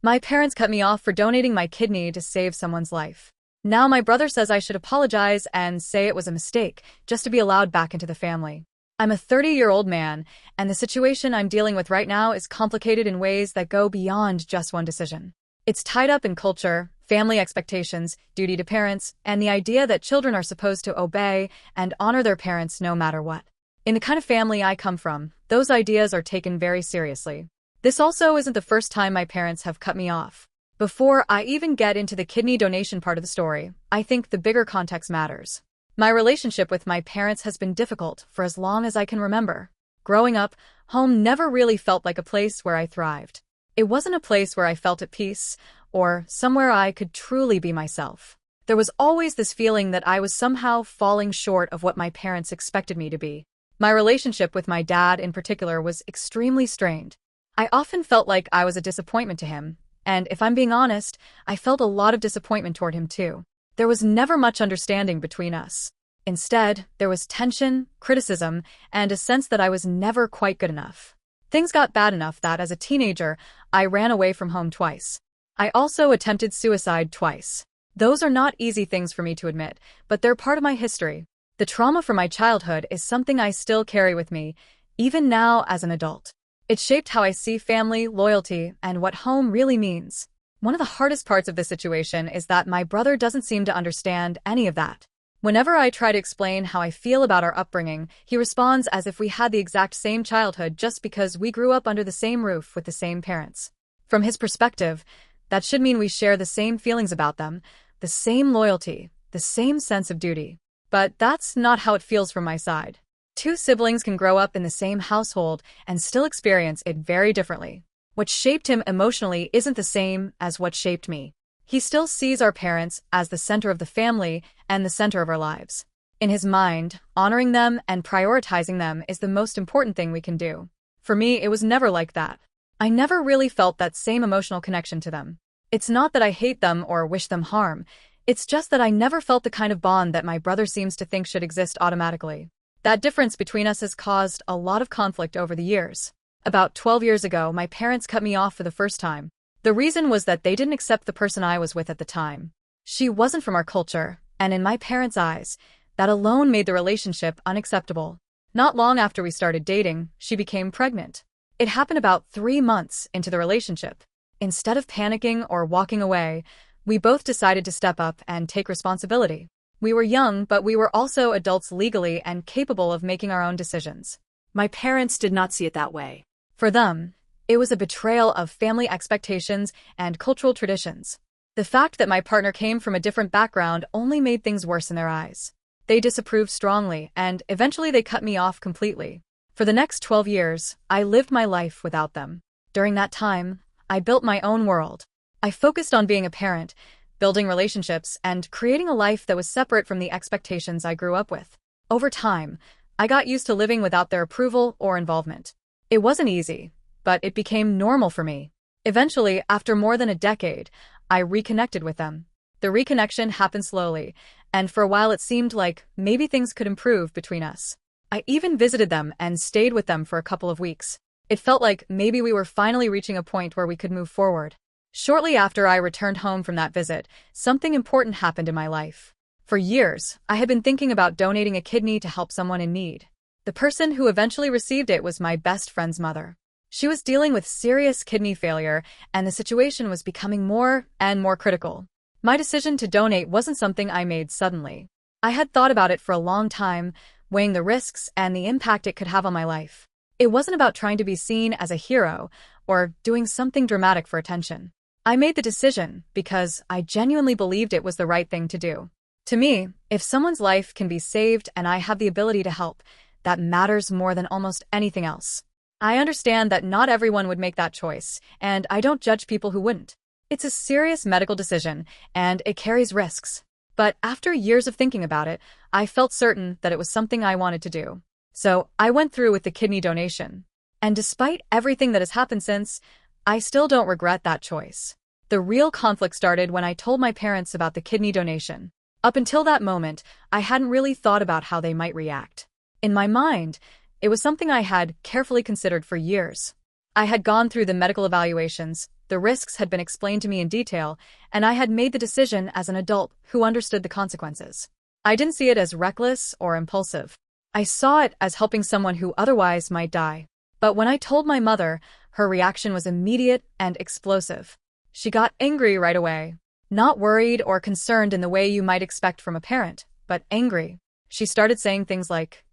My parents cut me off for donating my kidney to save someone's life. Now my brother says I should apologize and say it was a mistake, just to be allowed back into the family. I'm a 30-year-old man, and the situation I'm dealing with right now is complicated in ways that go beyond just one decision. It's tied up in culture, family expectations, duty to parents, and the idea that children are supposed to obey and honor their parents no matter what. In the kind of family I come from, those ideas are taken very seriously. This also isn't the first time my parents have cut me off. Before I even get into the kidney donation part of the story, I think the bigger context matters. My relationship with my parents has been difficult for as long as I can remember. Growing up, home never really felt like a place where I thrived. It wasn't a place where I felt at peace, or somewhere I could truly be myself. There was always this feeling that I was somehow falling short of what my parents expected me to be. My relationship with my dad in particular was extremely strained. I often felt like I was a disappointment to him, and if I'm being honest, I felt a lot of disappointment toward him too. There was never much understanding between us. Instead, there was tension, criticism, and a sense that I was never quite good enough. Things got bad enough that as a teenager, I ran away from home twice. I also attempted suicide twice. Those are not easy things for me to admit, but they're part of my history. The trauma from my childhood is something I still carry with me, even now as an adult. It shaped how I see family, loyalty, and what home really means. One of the hardest parts of this situation is that my brother doesn't seem to understand any of that. Whenever I try to explain how I feel about our upbringing, he responds as if we had the exact same childhood just because we grew up under the same roof with the same parents. From his perspective, that should mean we share the same feelings about them, the same loyalty, the same sense of duty. But that's not how it feels from my side. Two siblings can grow up in the same household and still experience it very differently. What shaped him emotionally isn't the same as what shaped me. He still sees our parents as the center of the family and the center of our lives. In his mind, honoring them and prioritizing them is the most important thing we can do. For me, it was never like that. I never really felt that same emotional connection to them. It's not that I hate them or wish them harm. It's just that I never felt the kind of bond that my brother seems to think should exist automatically. That difference between us has caused a lot of conflict over the years. About 12 years ago, my parents cut me off for the first time. The reason was that they didn't accept the person I was with at the time. She wasn't from our culture, and in my parents' eyes, that alone made the relationship unacceptable. Not long after we started dating, she became pregnant. It happened about 3 months into the relationship. Instead of panicking or walking away, we both decided to step up and take responsibility. We were young, but we were also adults legally and capable of making our own decisions. My parents did not see it that way. For them, it was a betrayal of family expectations and cultural traditions. The fact that my partner came from a different background only made things worse in their eyes. They disapproved strongly, and eventually they cut me off completely. For the next 12 years, I lived my life without them. During that time, I built my own world. I focused on being a parent, building relationships, and creating a life that was separate from the expectations I grew up with. Over time, I got used to living without their approval or involvement. It wasn't easy, but it became normal for me. Eventually, after more than a decade, I reconnected with them. The reconnection happened slowly, and for a while it seemed like maybe things could improve between us. I even visited them and stayed with them for a couple of weeks. It felt like maybe we were finally reaching a point where we could move forward. Shortly after I returned home from that visit, something important happened in my life. For years, I had been thinking about donating a kidney to help someone in need. The person who eventually received it was my best friend's mother. She was dealing with serious kidney failure, and the situation was becoming more and more critical. My decision to donate wasn't something I made suddenly. I had thought about it for a long time, weighing the risks and the impact it could have on my life. It wasn't about trying to be seen as a hero or doing something dramatic for attention. I made the decision because I genuinely believed it was the right thing to do. To me, if someone's life can be saved and I have the ability to help, that matters more than almost anything else. I understand that not everyone would make that choice, and I don't judge people who wouldn't. It's a serious medical decision, and it carries risks. But after years of thinking about it, I felt certain that it was something I wanted to do. So I went through with the kidney donation. And despite everything that has happened since, I still don't regret that choice. The real conflict started when I told my parents about the kidney donation. Up until that moment, I hadn't really thought about how they might react. In my mind, it was something I had carefully considered for years. I had gone through the medical evaluations, The risks had been explained to me in detail, and I had made the decision as an adult who understood the consequences. I didn't see it as reckless or impulsive. I saw it as helping someone who otherwise might die. But when I told my mother, her reaction was immediate and explosive. She got angry right away. Not worried or concerned in the way you might expect from a parent, but angry. She started saying things like,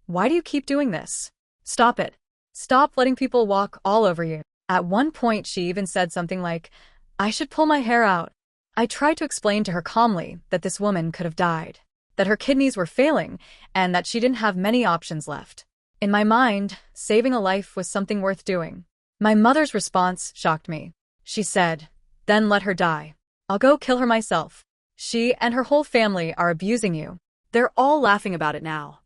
"Why do you keep doing this? Stop it. Stop letting people walk all over you." At one point, she even said something like, "I should pull my hair out." I tried to explain to her calmly that this woman could have died, that her kidneys were failing, and that she didn't have many options left. In my mind, saving a life was something worth doing. My mother's response shocked me. She said, "Then let her die. I'll go kill her myself. She and her whole family are abusing you." They're all laughing about it now.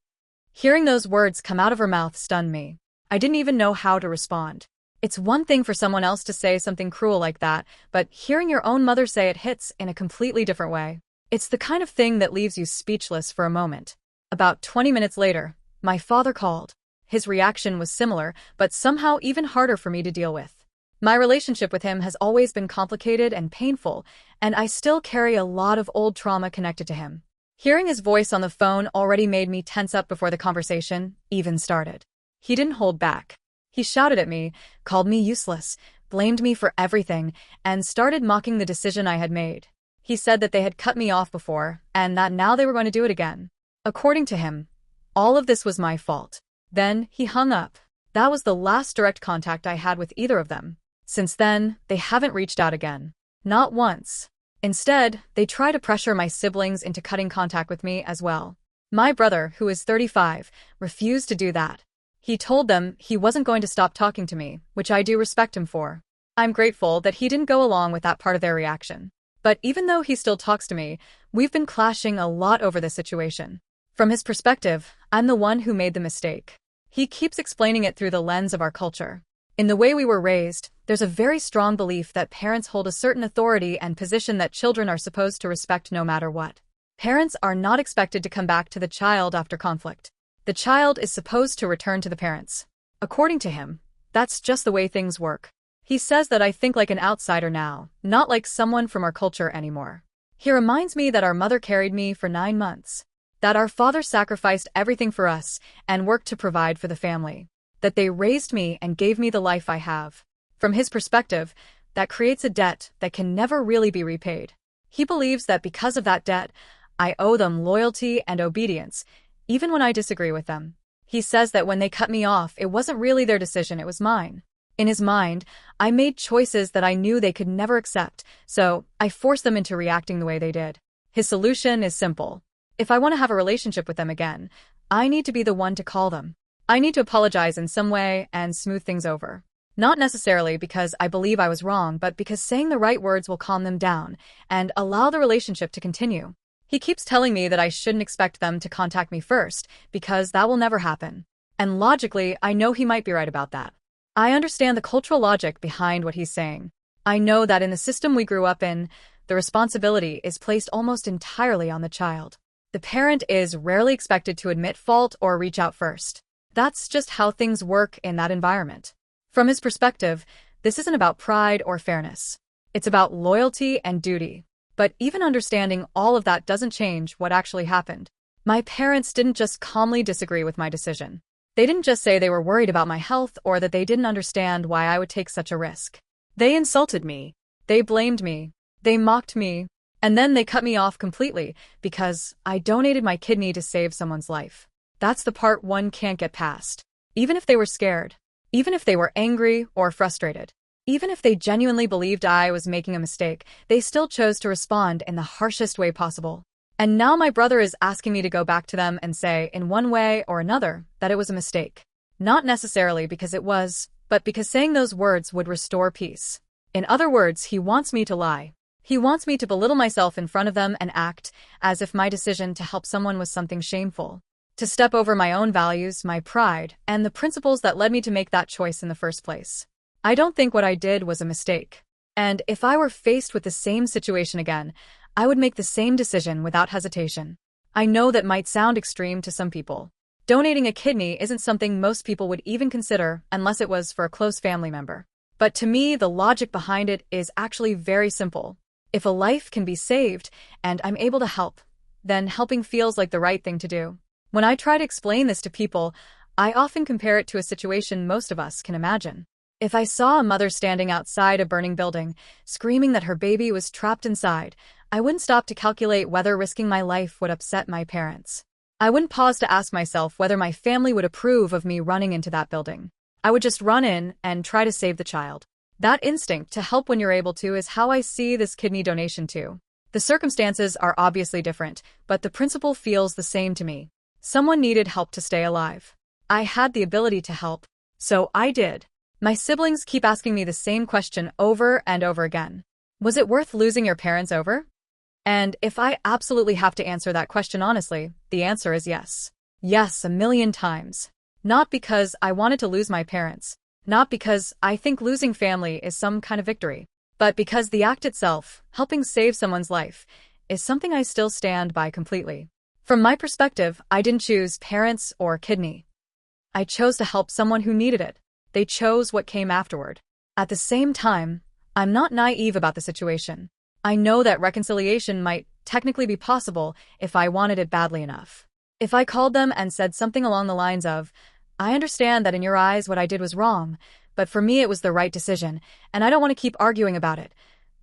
Hearing those words come out of her mouth stunned me. I didn't even know how to respond. It's one thing for someone else to say something cruel like that, but hearing your own mother say it hits in a completely different way. It's the kind of thing that leaves you speechless for a moment. About 20 minutes later, my father called. His reaction was similar, but somehow even harder for me to deal with. My relationship with him has always been complicated and painful, and I still carry a lot of old trauma connected to him. Hearing his voice on the phone already made me tense up before the conversation even started. He didn't hold back. He shouted at me, called me useless, blamed me for everything, and started mocking the decision I had made. He said that they had cut me off before, and that now they were going to do it again. According to him, all of this was my fault. Then he hung up. That was the last direct contact I had with either of them. Since then, they haven't reached out again. Not once. Instead, they try to pressure my siblings into cutting contact with me as well. My brother, who is 35, refused to do that. He told them he wasn't going to stop talking to me, which I do respect him for. I'm grateful that he didn't go along with that part of their reaction. But even though he still talks to me, we've been clashing a lot over this situation. From his perspective, I'm the one who made the mistake. He keeps explaining it through the lens of our culture. In the way we were raised, there's a very strong belief that parents hold a certain authority and position that children are supposed to respect no matter what. Parents are not expected to come back to the child after conflict. The child is supposed to return to the parents. According to him, that's just the way things work. He says that I think like an outsider now, not like someone from our culture anymore. He reminds me that our mother carried me for 9 months, that our father sacrificed everything for us and worked to provide for the family, that they raised me and gave me the life I have. From his perspective, that creates a debt that can never really be repaid. He believes that because of that debt, I owe them loyalty and obedience, even when I disagree with them. He says that when they cut me off, it wasn't really their decision, it was mine. In his mind, I made choices that I knew they could never accept, so I forced them into reacting the way they did. His solution is simple. If I want to have a relationship with them again, I need to be the one to call them. I need to apologize in some way and smooth things over. Not necessarily because I believe I was wrong, but because saying the right words will calm them down and allow the relationship to continue. He keeps telling me that I shouldn't expect them to contact me first, because that will never happen. And logically, I know he might be right about that. I understand the cultural logic behind what he's saying. I know that in the system we grew up in, the responsibility is placed almost entirely on the child. The parent is rarely expected to admit fault or reach out first. That's just how things work in that environment. From his perspective, this isn't about pride or fairness. It's about loyalty and duty. But even understanding all of that doesn't change what actually happened. My parents didn't just calmly disagree with my decision. They didn't just say they were worried about my health or that they didn't understand why I would take such a risk. They insulted me. They blamed me. They mocked me. And then they cut me off completely because I donated my kidney to save someone's life. That's the part one can't get past. Even if they were scared, even if they were angry or frustrated, even if they genuinely believed I was making a mistake, they still chose to respond in the harshest way possible. And now my brother is asking me to go back to them and say, in one way or another, that it was a mistake. Not necessarily because it was, but because saying those words would restore peace. In other words, he wants me to lie. He wants me to belittle myself in front of them and act as if my decision to help someone was something shameful. To step over my own values, my pride, and the principles that led me to make that choice in the first place. I don't think what I did was a mistake. And if I were faced with the same situation again, I would make the same decision without hesitation. I know that might sound extreme to some people. Donating a kidney isn't something most people would even consider unless it was for a close family member. But to me, the logic behind it is actually very simple. If a life can be saved and I'm able to help, then helping feels like the right thing to do. When I try to explain this to people, I often compare it to a situation most of us can imagine. If I saw a mother standing outside a burning building, screaming that her baby was trapped inside, I wouldn't stop to calculate whether risking my life would upset my parents. I wouldn't pause to ask myself whether my family would approve of me running into that building. I would just run in and try to save the child. That instinct to help when you're able to is how I see this kidney donation too. The circumstances are obviously different, but the principle feels the same to me. Someone needed help to stay alive. I had the ability to help, so I did. My siblings keep asking me the same question over and over again. Was it worth losing your parents over? And if I absolutely have to answer that question honestly, the answer is yes. Yes, 1,000,000 times. Not because I wanted to lose my parents, not because I think losing family is some kind of victory, but because the act itself, helping save someone's life, is something I still stand by completely. From my perspective, I didn't choose parents or kidney. I chose to help someone who needed it. They chose what came afterward. At the same time, I'm not naive about the situation. I know that reconciliation might technically be possible if I wanted it badly enough. If I called them and said something along the lines of, "I understand that in your eyes what I did was wrong, but for me it was the right decision, and I don't want to keep arguing about it,"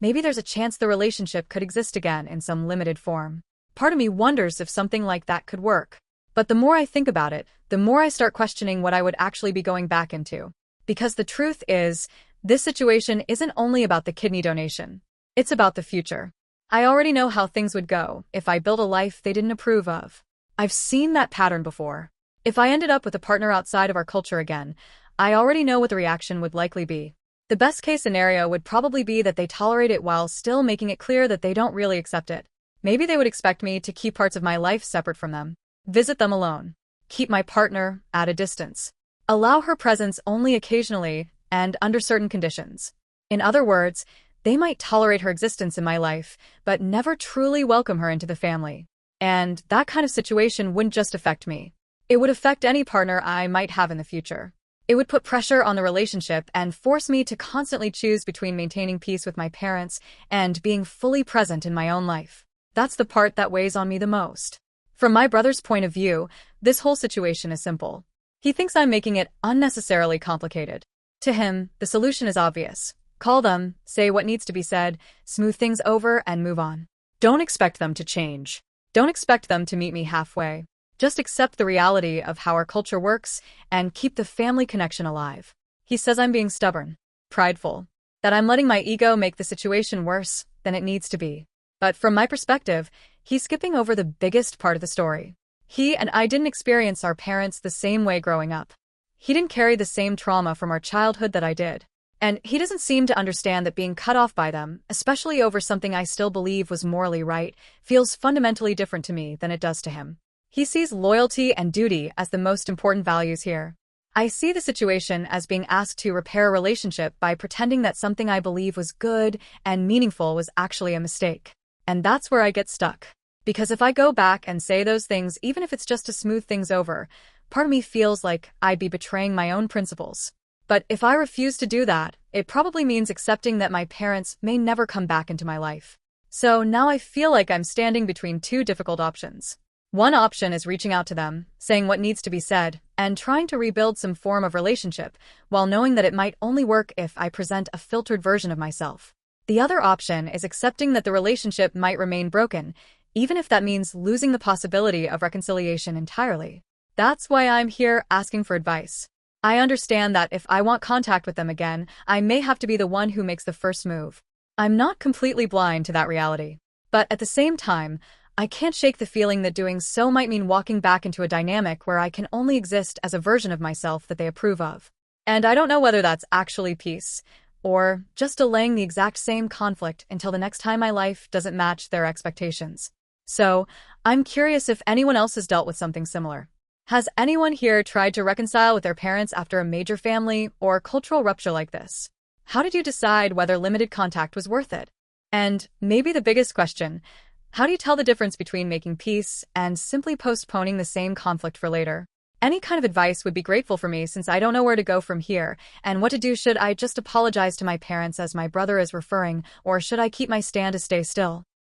maybe there's a chance the relationship could exist again in some limited form. Part of me wonders if something like that could work. But the more I think about it, the more I start questioning what I would actually be going back into. Because the truth is, this situation isn't only about the kidney donation. It's about the future. I already know how things would go if I built a life they didn't approve of. I've seen that pattern before. If I ended up with a partner outside of our culture again, I already know what the reaction would likely be. The best case scenario would probably be that they tolerate it while still making it clear that they don't really accept it. Maybe they would expect me to keep parts of my life separate from them, visit them alone, keep my partner at a distance, allow her presence only occasionally and under certain conditions. In other words, they might tolerate her existence in my life, but never truly welcome her into the family. And that kind of situation wouldn't just affect me. It would affect any partner I might have in the future. It would put pressure on the relationship and force me to constantly choose between maintaining peace with my parents and being fully present in my own life. That's the part that weighs on me the most. From my brother's point of view, this whole situation is simple. He thinks I'm making it unnecessarily complicated. To him, the solution is obvious. Call them, say what needs to be said, smooth things over, and move on. Don't expect them to change. Don't expect them to meet me halfway. Just accept the reality of how our culture works and keep the family connection alive. He says I'm being stubborn, prideful, that I'm letting my ego make the situation worse than it needs to be. But from my perspective, he's skipping over the biggest part of the story. He and I didn't experience our parents the same way growing up. He didn't carry the same trauma from our childhood that I did. And he doesn't seem to understand that being cut off by them, especially over something I still believe was morally right, feels fundamentally different to me than it does to him. He sees loyalty and duty as the most important values here. I see the situation as being asked to repair a relationship by pretending that something I believe was good and meaningful was actually a mistake. And that's where I get stuck. Because if I go back and say those things, even if it's just to smooth things over, part of me feels like I'd be betraying my own principles. But if I refuse to do that, it probably means accepting that my parents may never come back into my life. So now I feel like I'm standing between two difficult options. One option is reaching out to them, saying what needs to be said, and trying to rebuild some form of relationship, while knowing that it might only work if I present a filtered version of myself. The other option is accepting that the relationship might remain broken, even if that means losing the possibility of reconciliation entirely. That's why I'm here asking for advice. I understand that if I want contact with them again, I may have to be the one who makes the first move. I'm not completely blind to that reality. But at the same time, I can't shake the feeling that doing so might mean walking back into a dynamic where I can only exist as a version of myself that they approve of. And I don't know whether that's actually peace, or just delaying the exact same conflict until the next time my life doesn't match their expectations. So, I'm curious if anyone else has dealt with something similar. Has anyone here tried to reconcile with their parents after a major family or cultural rupture like this? How did you decide whether limited contact was worth it? And maybe the biggest question, how do you tell the difference between making peace and simply postponing the same conflict for later? Any kind of advice would be grateful for me since I don't know where to go from here, and what to do. Should I just apologize to my parents as my brother is referring, or should I keep my stand to stay still?